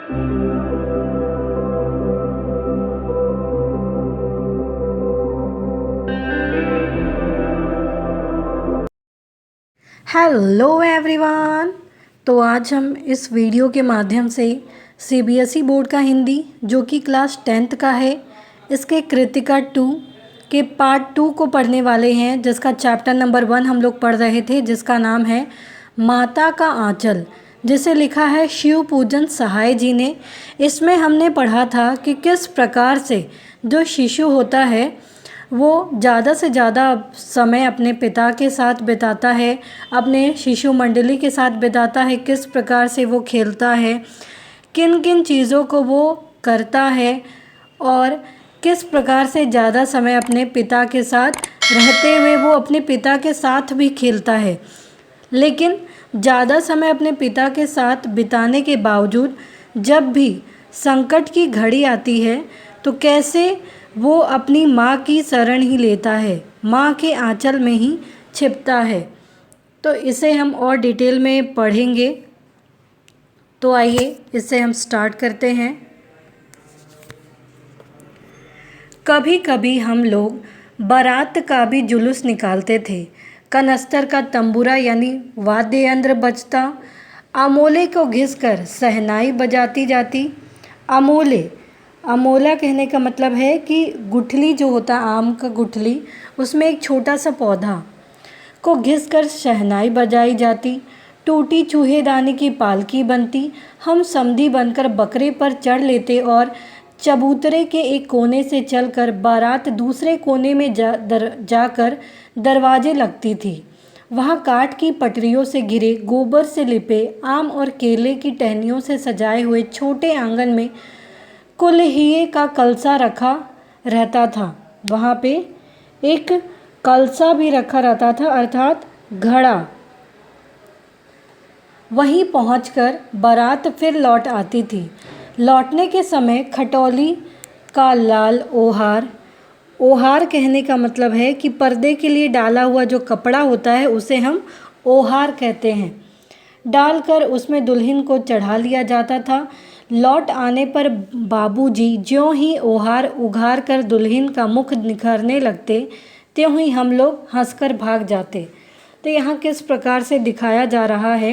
Hello everyone. तो आज हम इस वीडियो के माध्यम से सीबीएसई बोर्ड का हिंदी जो कि क्लास 10th का है, इसके कृतिका 2 के पार्ट 2 को पढ़ने वाले हैं, जिसका चैप्टर नंबर 1 हम लोग पढ़ रहे थे, जिसका नाम है माता का आंचल, जिसे लिखा है शिव पूजन सहाय जी ने। इसमें हमने पढ़ा था कि किस प्रकार से जो शिशु होता है वो ज़्यादा से ज़्यादा समय अपने पिता के साथ बिताता है, अपने शिशु मंडली के साथ बिताता है, किस प्रकार से वो खेलता है, किन किन चीज़ों को वो करता है और किस प्रकार से ज़्यादा समय अपने पिता के साथ रहते हुए वो अपने पिता के साथ भी खेलता है। लेकिन ज़्यादा समय अपने पिता के साथ बिताने के बावजूद जब भी संकट की घड़ी आती है तो कैसे वो अपनी माँ की शरण ही लेता है, माँ के आंचल में ही छिपता है। तो इसे हम और डिटेल में पढ़ेंगे। तो आइए इससे हम स्टार्ट करते हैं। कभी कभी हम लोग बारात का भी जुलूस निकालते थे। कनस्तर का तंबूरा यानी वाद्य यंत्र बजता, अमोले को घिसकर शहनाई बजाती जाती। अमोले, अमोला कहने का मतलब है कि गुठली जो होता है, आम का गुठली, उसमें एक छोटा सा पौधा को घिसकर शहनाई बजाई जाती। टूटी चूहेदानी की पालकी बनती। हम समधी बनकर बकरे पर चढ़ लेते और चबूतरे के एक कोने से चलकर बारात दूसरे कोने में जाकर दरवाजे लगती थी। वहाँ काठ की पटरियों से घिरे, गोबर से लिपे, आम और केले की टहनियों से सजाए हुए छोटे आंगन में कुल्हिए का कलसा रखा रहता था। वहाँ पे एक कलसा भी रखा रहता था, अर्थात घड़ा। वहीं पहुंचकर बारात फिर लौट आती थी। लौटने के समय खटोली का लाल ओहार, ओहार कहने का मतलब है कि पर्दे के लिए डाला हुआ जो कपड़ा होता है उसे हम ओहार कहते हैं, डालकर उसमें दुल्हन को चढ़ा लिया जाता था। लौट आने पर बाबूजी ज्यों ही ओहार उघार कर दुल्हन का मुख निखारने लगते, त्यों ही हम लोग हंसकर भाग जाते। तो यहाँ किस प्रकार से दिखाया जा रहा है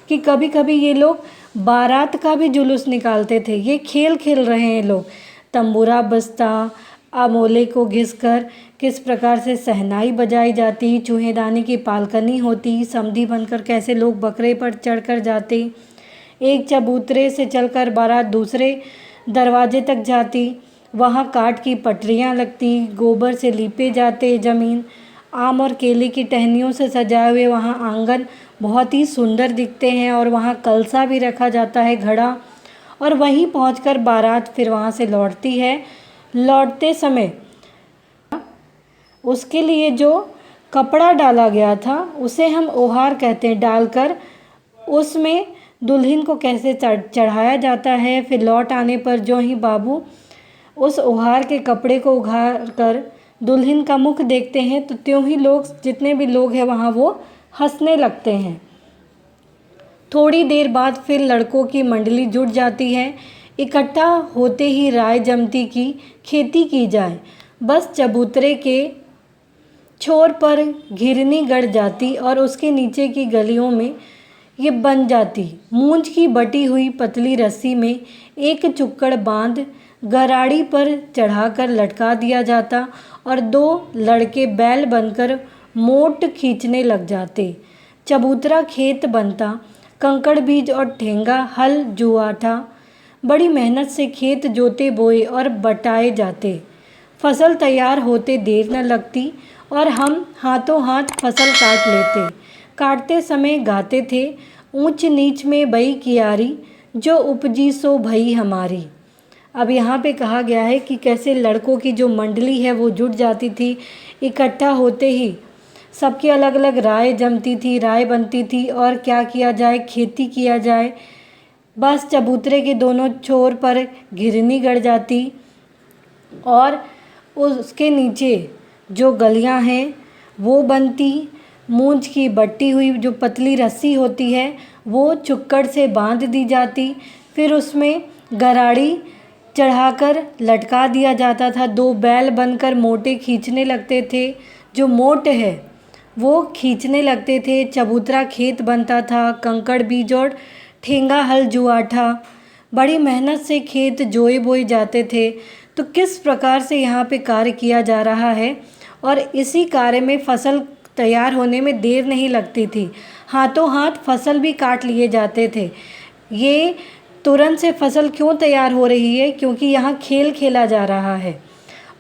कि कभी कभी ये लोग बारात का भी जुलूस निकालते थे। ये खेल खेल रहे हैं लोग। तंबूरा बजता, अमोले को घिसकर किस प्रकार से शहनाई बजाई जाती, चूहेदानी की पालकनी होती, समधी बनकर कैसे लोग बकरे पर चढ़कर जाते, एक चबूतरे से चलकर बारात दूसरे दरवाजे तक जाती, वहाँ काठ की पटरियाँ लगती, गोबर से लीपे जाते ज़मीन, आम और केले की टहनियों से सजाए हुए वहाँ आंगन बहुत ही सुंदर दिखते हैं और वहाँ कलसा भी रखा जाता है, घड़ा। और वहीं पहुंचकर बारात फिर वहाँ से लौटती है। लौटते समय उसके लिए जो कपड़ा डाला गया था उसे हम ओहार कहते हैं, डालकर उसमें दुल्हन को कैसे चढ़ाया जाता है। फिर लौट आने पर जो ही बाबू उस ओहार के कपड़े को उघार कर दुल्हन का मुख देखते हैं तो त्यों ही लोग, जितने भी लोग हैं वहाँ, वो हंसने लगते हैं। थोड़ी देर बाद फिर लड़कों की मंडली जुट जाती है। इकट्ठा होते ही राय जमती की खेती की जाए। बस चबूतरे के छोर पर घिरनी गड़ जाती और उसके नीचे की गलियों में ये बन जाती। मूंज की बटी हुई पतली रस्सी में एक चुक्कड़ बांध गराड़ी पर चढ़ाकर लटका दिया जाता और दो लड़के बैल बनकर मोट खींचने लग जाते। चबूतरा खेत बनता। कंकड़ बीज और ठेंगा हल जुआठा बड़ी मेहनत से खेत जोते बोए और बटाए जाते। फसल तैयार होते देर न लगती और हम हाथों हाथ फसल काट लेते। काटते समय गाते थे, ऊंच नीच में बई कियारी, जो उपजी सो भई हमारी। अब यहाँ पे कहा गया है कि कैसे लड़कों की जो मंडली है वो जुट जाती थी। इकट्ठा होते ही सबकी अलग अलग राय जमती थी, राय बनती थी और क्या किया जाए, खेती किया जाए। बस चबूतरे के दोनों छोर पर घिरनी गड़ जाती और उसके नीचे जो गलियां हैं वो बनती। मूंज की बटी हुई जो पतली रस्सी होती है वो चुक्कड़ से बांध दी जाती। फिर उसमें गराड़ी चढ़ाकर लटका दिया जाता था। 2 बैल बनकर मोटे खींचने लगते थे, जो मोट है वो खींचने लगते थे। चबूतरा खेत बनता था, कंकड़ बीज और ठेंगा हल जुआठा। बड़ी मेहनत से खेत जोए बोए जाते थे। तो किस प्रकार से यहाँ पे कार्य किया जा रहा है, और इसी कार्य में फसल तैयार होने में देर नहीं लगती थी। हाथों हाथ फसल भी काट लिए जाते थे। ये तुरंत से फसल क्यों तैयार हो रही है, क्योंकि यहाँ खेल खेला जा रहा है।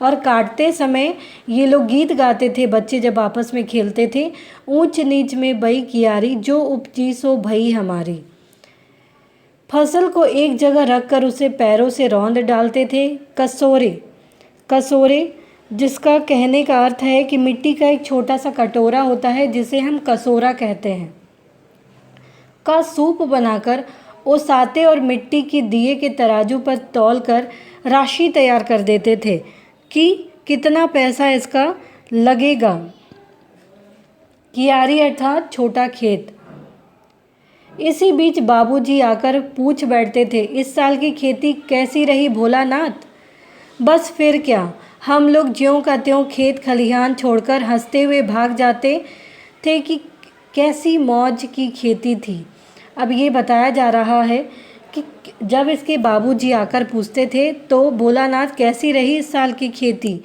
और काटते समय ये लोग गीत गाते थे, बच्चे जब आपस में खेलते थे। ऊंच नीच में बई कियारी, जो उपजी सो भई हमारी। फसल को एक जगह रखकर उसे पैरों से रौंद डालते थे। कसोरे, कसोरे जिसका कहने का अर्थ है कि मिट्टी का एक छोटा सा कटोरा होता है, जिसे हम कसोरा कहते हैं, का सूप बनाकर ओसाते और मिट्टी की दिए के तराजू पर तौलकर राशि तैयार कर देते थे कि कितना पैसा इसका लगेगा। कियारी अर्थात छोटा खेत। इसी बीच बाबूजी आकर पूछ बैठते थे, इस साल की खेती कैसी रही भोलानाथ? बस फिर क्या, हम लोग ज्यों का त्यों खेत खलिहान छोड़कर हंसते हुए भाग जाते थे कि कैसी मौज की खेती थी। अब ये बताया जा रहा है कि जब इसके बाबूजी आकर पूछते थे तो भोलानाथ कैसी रही इस साल की खेती,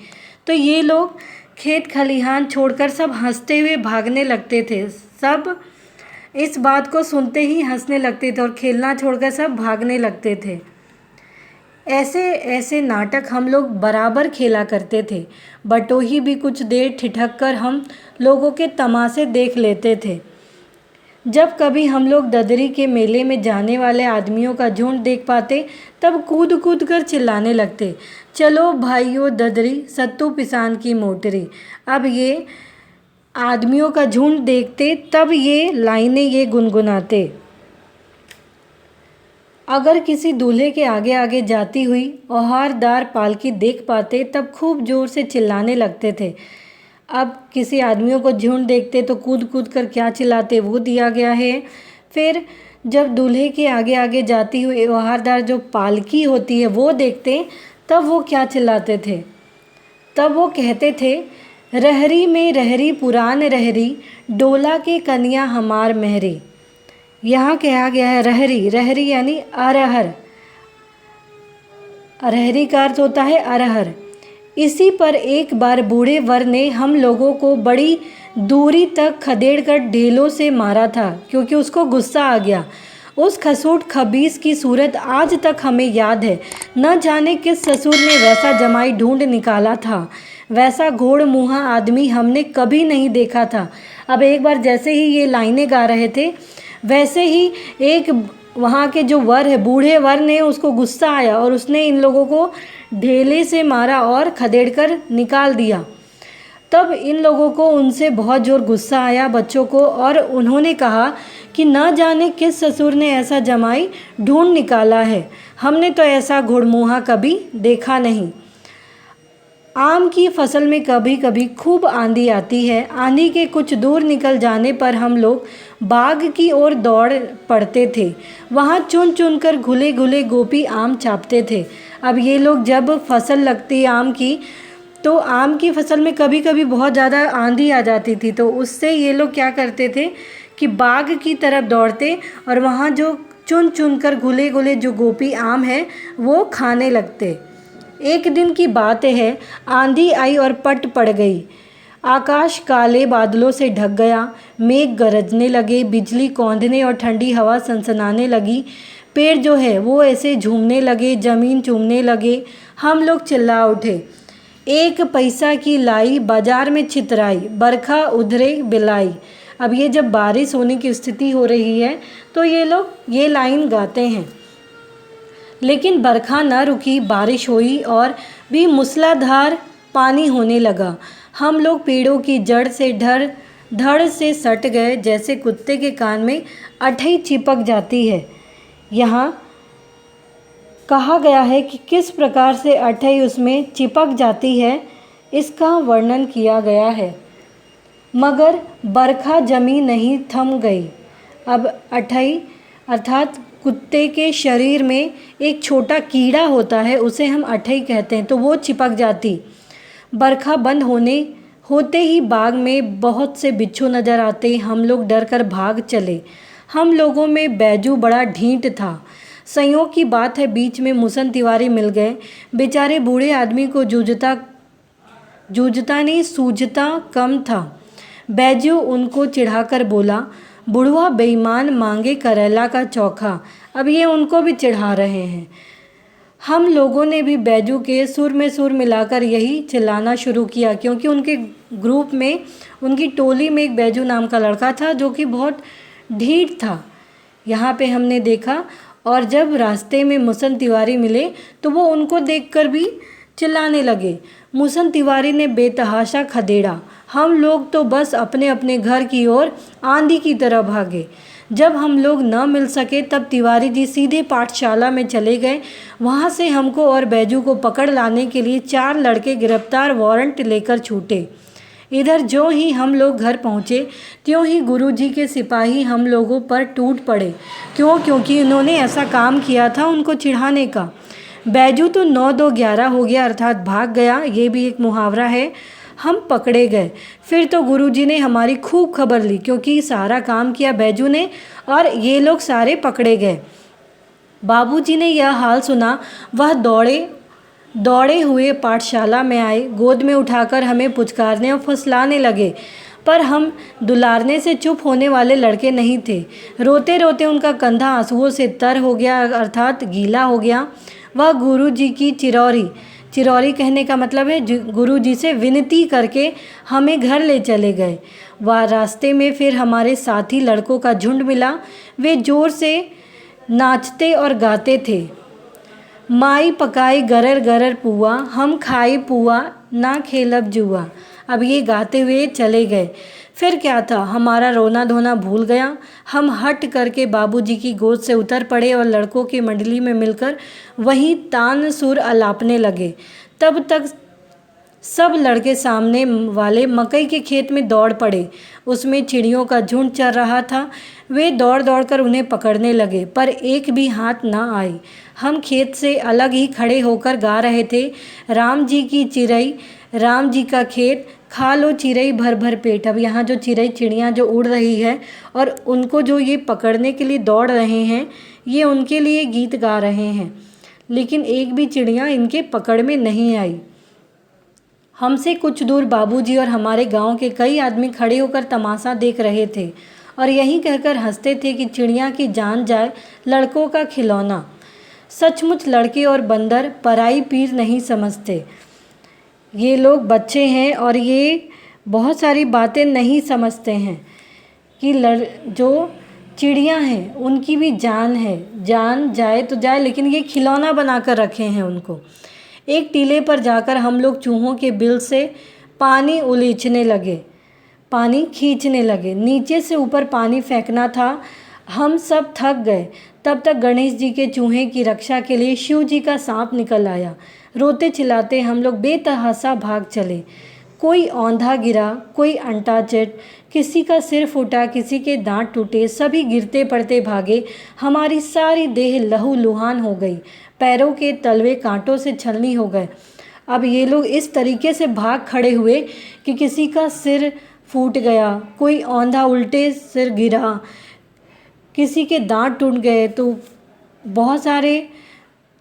तो ये लोग खेत खलिहान छोड़कर सब हंसते हुए भागने लगते थे। सब इस बात को सुनते ही हंसने लगते थे और खेलना छोड़कर सब भागने लगते थे। ऐसे ऐसे नाटक हम लोग बराबर खेला करते थे। बटोही भी कुछ देर ठिठक कर हम लोगों के तमाशे देख लेते थे। जब कभी हम लोग ददरी के मेले में जाने वाले आदमियों का झुंड देख पाते, तब कूद कूद कर चिल्लाने लगते, चलो भाइयों ददरी, सत्तू पिसान की मोटरी। अब ये आदमियों का झुंड देखते तब ये लाइनें ये गुनगुनाते। अगर किसी दूल्हे के आगे आगे जाती हुई औहारदार पालकी देख पाते, तब खूब ज़ोर से चिल्लाने लगते थे। अब किसी आदमियों को झुंड देखते तो कूद कूद कर क्या चिल्लाते वो दिया गया है। फिर जब दूल्हे के आगे आगे जाती हुई औहारदार जो पालकी होती है वो देखते, तब वो क्या चिल्लाते थे, तब वो कहते थे, रहरी में रहरी पुरान रहरी, डोला के कन्या हमार महरी। यहाँ कहा गया है रहरी, रहरी यानी अरहर। अरहरी का अर्थ होता है अरहर। इसी पर एक बार बूढ़े वर ने हम लोगों को बड़ी दूरी तक खदेड़ कर ढेलों से मारा था, क्योंकि उसको गुस्सा आ गया। उस खसूट खबीस की सूरत आज तक हमें याद है। न जाने किस ससुर ने वैसा जमाई ढूंढ निकाला था। वैसा घोड़ मुँहा आदमी हमने कभी नहीं देखा था। अब एक बार जैसे ही ये लाइनें गा रहे थे, वैसे ही एक वहाँ के जो वर है, बूढ़े वर ने, उसको गुस्सा आया और उसने इन लोगों को ढेले से मारा और खदेड़कर निकाल दिया। तब इन लोगों को उनसे बहुत ज़ोर गुस्सा आया बच्चों को, और उन्होंने कहा कि न जाने किस ससुर ने ऐसा जमाई ढूंढ निकाला है, हमने तो ऐसा घोड़मुहा कभी देखा नहीं। आम की फसल में कभी कभी खूब आंधी आती है। आंधी के कुछ दूर निकल जाने पर हम लोग बाग की ओर दौड़ पड़ते थे। वहाँ चुन चुन कर घुले घुले गोपी आम चापते थे। अब ये लोग जब फसल लगती आम की, तो आम की फसल में कभी कभी बहुत ज़्यादा आंधी आ जाती थी, तो उससे ये लोग क्या करते थे कि बाग की तरफ दौड़ते और वहाँ जो चुन चुन कर घुले घुले जो गोपी आम है वो खाने लगते। एक दिन की बात है, आंधी आई और पट पड़ गई। आकाश काले बादलों से ढक गया। मेघ गरजने लगे, बिजली कौंधने और ठंडी हवा सनसनाने लगी। पेड़ जो है वो ऐसे झूमने लगे, ज़मीन चूमने लगे। हम लोग चिल्ला उठे, एक पैसा की लाई बाजार में छितराई, बरखा उधरे बिलाई। अब ये जब बारिश होने की स्थिति हो रही है तो ये लोग ये लाइन गाते हैं। लेकिन बरखा न रुकी, बारिश हुई और भी मूसलाधार पानी होने लगा। हम लोग पेड़ों की जड़ से धड़ से सट गए, जैसे कुत्ते के कान में अठई चिपक जाती है। यहाँ कहा गया है कि किस प्रकार से अठई उसमें चिपक जाती है, इसका वर्णन किया गया है। मगर बरखा जमी नहीं, थम गई। अब अठई अर्थात कुत्ते के शरीर में एक छोटा कीड़ा होता है, उसे हम अठई कहते हैं, तो वो चिपक जाती। बरखा बंद होते ही बाग में बहुत से बिच्छू नज़र आते। हम लोग डर कर भाग चले। हम लोगों में बैजू बड़ा ढीठ था। संयोग की बात है, बीच में मुसन तिवारी मिल गए। बेचारे बूढ़े आदमी को जूझता नहीं सूझता कम था। बैजू उनको चिढ़ाकर बोला, बुढ़वा बेईमान, मांगे करेला का चोखा। अब ये उनको भी चिढ़ा रहे हैं। हम लोगों ने भी बैजू के सुर में सुर मिलाकर यही चिल्लाना शुरू किया, क्योंकि उनके ग्रुप में, उनकी टोली में एक बैजू नाम का लड़का था जो कि बहुत ढीठ था। यहाँ पे हमने देखा, और जब रास्ते में मुसन तिवारी मिले तो वो उनको देखकर भी चिल्लाने लगे। मुसन तिवारी ने बेतहाशा खदेड़ा। हम लोग तो बस अपने अपने घर की ओर आंधी की तरह भागे। जब हम लोग न मिल सके तब तिवारी जी सीधे पाठशाला में चले गए। वहाँ से हमको और बैजू को पकड़ लाने के लिए 4 लड़के गिरफ्तार वारंट लेकर छूटे। इधर जो ही हम लोग घर पहुँचे त्यों ही गुरुजी के सिपाही हम लोगों पर टूट पड़े। क्योंकि उन्होंने ऐसा काम किया था उनको चिढ़ाने का। बैजू तो 9-2-11 हो गया, अर्थात भाग गया, ये भी एक मुहावरा है। हम पकड़े गए। फिर तो गुरुजी ने हमारी खूब खबर ली, क्योंकि सारा काम किया बैजू ने और ये लोग सारे पकड़े गए। बाबूजी ने यह हाल सुना, वह दौड़े हुए पाठशाला में आए। गोद में उठाकर हमें पुचकारने और फुसलाने लगे, पर हम दुलारने से चुप होने वाले लड़के नहीं थे। रोते रोते उनका कंधा आंसुओं से तर हो गया, अर्थात गीला हो गया। वह गुरुजी की चिरौरी कहने का मतलब है गुरुजी से विनती करके हमें घर ले चले गए। वह रास्ते में फिर हमारे साथी लड़कों का झुंड मिला। वे जोर से नाचते और गाते थे, माई पकाई गरर गरर पुआ, हम खाई पुआ, ना खेलब जुआ। अब ये गाते हुए चले गए। फिर क्या था, हमारा रोना धोना भूल गया। हम हट करके बाबूजी की गोद से उतर पड़े और लड़कों की मंडली में मिलकर वहीं तान सुर अलापने लगे। तब तक सब लड़के सामने वाले मकई के खेत में दौड़ पड़े। उसमें चिड़ियों का झुंड चल रहा था। वे दौड़ दौड़ कर उन्हें पकड़ने लगे, पर एक भी हाथ ना आई। हम खेत से अलग ही खड़े होकर गा रहे थे, राम जी की चिड़ई, राम जी का खेत, खा लो चिड़ई भर भर पेट। अब यहाँ जो चिड़ियाँ जो उड़ रही है और उनको जो ये पकड़ने के लिए दौड़ रहे हैं, ये उनके लिए गीत गा रहे हैं, लेकिन एक भी चिड़िया इनके पकड़ में नहीं आई। हमसे कुछ दूर बाबूजी और हमारे गांव के कई आदमी खड़े होकर तमाशा देख रहे थे और यही कहकर हंसते थे कि चिड़िया की जान जाए, लड़कों का खिलौना। सचमुच लड़के और बंदर पराई पीर नहीं समझते। ये लोग बच्चे हैं और ये बहुत सारी बातें नहीं समझते हैं कि जो चिड़िया हैं उनकी भी जान है, जान जाए तो जाए, लेकिन ये खिलौना बनाकर रखे हैं उनको। एक टीले पर जाकर हम लोग चूहों के बिल से पानी खींचने लगे। नीचे से ऊपर पानी फेंकना था। हम सब थक गए। तब तक गणेश जी के चूहे की रक्षा के लिए शिव जी का सांप निकल आया। रोते चिल्लाते हम लोग बेतहाशा भाग चले। कोई औंधा गिरा, कोई अंटा चट, किसी का सिर फूटा, किसी के दांत टूटे, सभी गिरते पड़ते भागे। हमारी सारी देह लहू लुहान हो गई, पैरों के तलवे कांटों से छलनी हो गए। अब ये लोग इस तरीके से भाग खड़े हुए कि किसी का सिर फूट गया, कोई औंधा उल्टे सिर गिरा, किसी के दांत टूट गए, तो बहुत सारे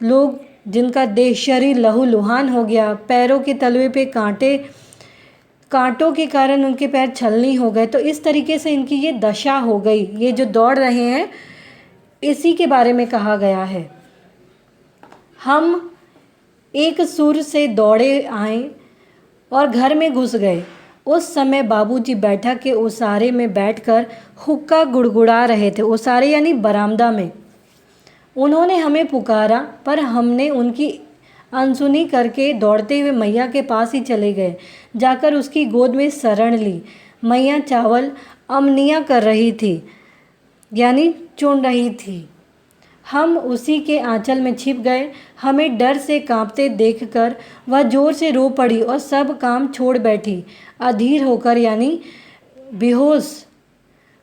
लोग जिनका देह शरीर लहू लुहान हो गया, पैरों के तलवे पे कांटों के कारण उनके पैर छलनी हो गए। तो इस तरीके से इनकी ये दशा हो गई। ये जो दौड़ रहे हैं इसी के बारे में कहा गया है। हम एक सुर से दौड़े आए और घर में घुस गए। उस समय बाबूजी बैठक के ओसारे में बैठकर हुक्का गुड़गुड़ा रहे थे। ओसारे यानी बरामदा में। उन्होंने हमें पुकारा, पर हमने उनकी अनसुनी करके दौड़ते हुए मैया के पास ही चले गए। जाकर उसकी गोद में शरण ली। मैया चावल अमनिया कर रही थी, यानी चुन रही थी। हम उसी के आंचल में छिप गए। हमें डर से कांपते देखकर वह जोर से रो पड़ी और सब काम छोड़ बैठी, अधीर होकर यानी बेहोश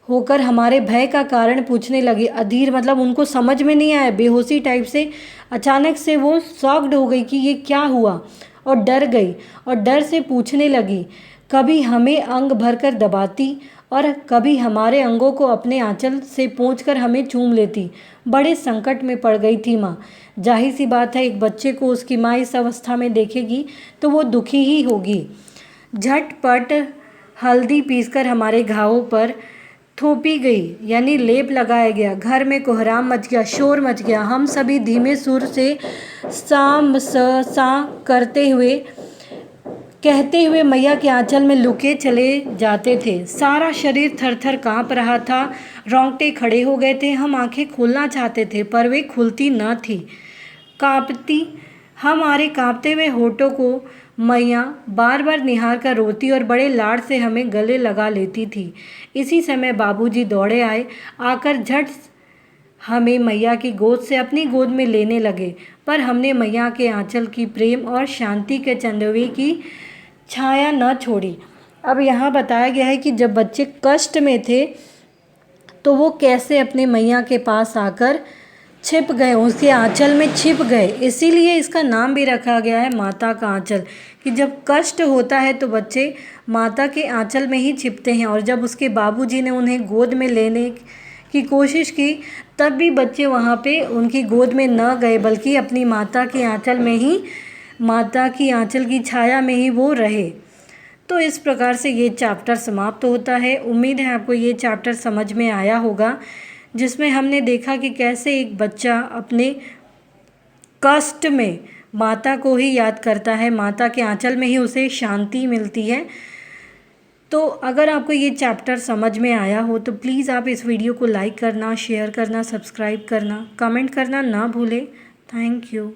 होकर हमारे भय का कारण पूछने लगी। अधीर मतलब उनको समझ में नहीं आया, बेहोशी टाइप से अचानक से वो शॉक्ड हो गई कि ये क्या हुआ, और डर गई और डर से पूछने लगी। कभी हमें अंग भरकर दबाती और कभी हमारे अंगों को अपने आंचल से पोंछकर हमें चूम लेती। बड़े संकट में पड़ गई थी माँ। जाहिर सी बात है, एक बच्चे को उसकी माँ इस अवस्था में देखेगी तो वो दुखी ही होगी। झटपट हल्दी पीसकर हमारे घावों पर थोपी गई, यानी लेप लगाया गया। घर में कोहराम मच गया, शोर मच गया। हम सभी धीमे सुर से साम सा कहते हुए मैया के आंचल में लुके चले जाते थे। सारा शरीर थर थर काँप रहा था, रोंगटे खड़े हो गए थे। हम आंखें खोलना चाहते थे पर वे खुलती न थी। हमारे कांपते हुए होठों को मैया बार बार निहार कर रोती और बड़े लाड से हमें गले लगा लेती थी। इसी समय बाबूजी दौड़े आए, आकर झट हमें मैया की गोद से अपनी गोद में लेने लगे। पर हमने मैया के आंचल की प्रेम और शांति के चंदवे की छाया न छोड़ी। अब यहाँ बताया गया है कि जब बच्चे कष्ट में थे तो वो कैसे अपने मैया के पास आकर छिप गए, उसके आंचल में छिप गए। इसीलिए इसका नाम भी रखा गया है माता का आंचल, कि जब कष्ट होता है तो बच्चे माता के आंचल में ही छिपते हैं। और जब उसके बाबूजी ने उन्हें गोद में लेने की कोशिश की तब भी बच्चे वहाँ पे उनकी गोद में न गए, बल्कि अपनी माता के आंचल में ही, माता की आंचल की छाया में ही वो रहे। तो इस प्रकार से ये चैप्टर समाप्त होता है। उम्मीद है आपको ये चैप्टर समझ में आया होगा, जिसमें हमने देखा कि कैसे एक बच्चा अपने कष्ट में माता को ही याद करता है, माता के आंचल में ही उसे शांति मिलती है। तो अगर आपको ये चैप्टर समझ में आया हो तो प्लीज़ आप इस वीडियो को लाइक करना, शेयर करना, सब्सक्राइब करना, कमेंट करना ना भूलें। Thank you.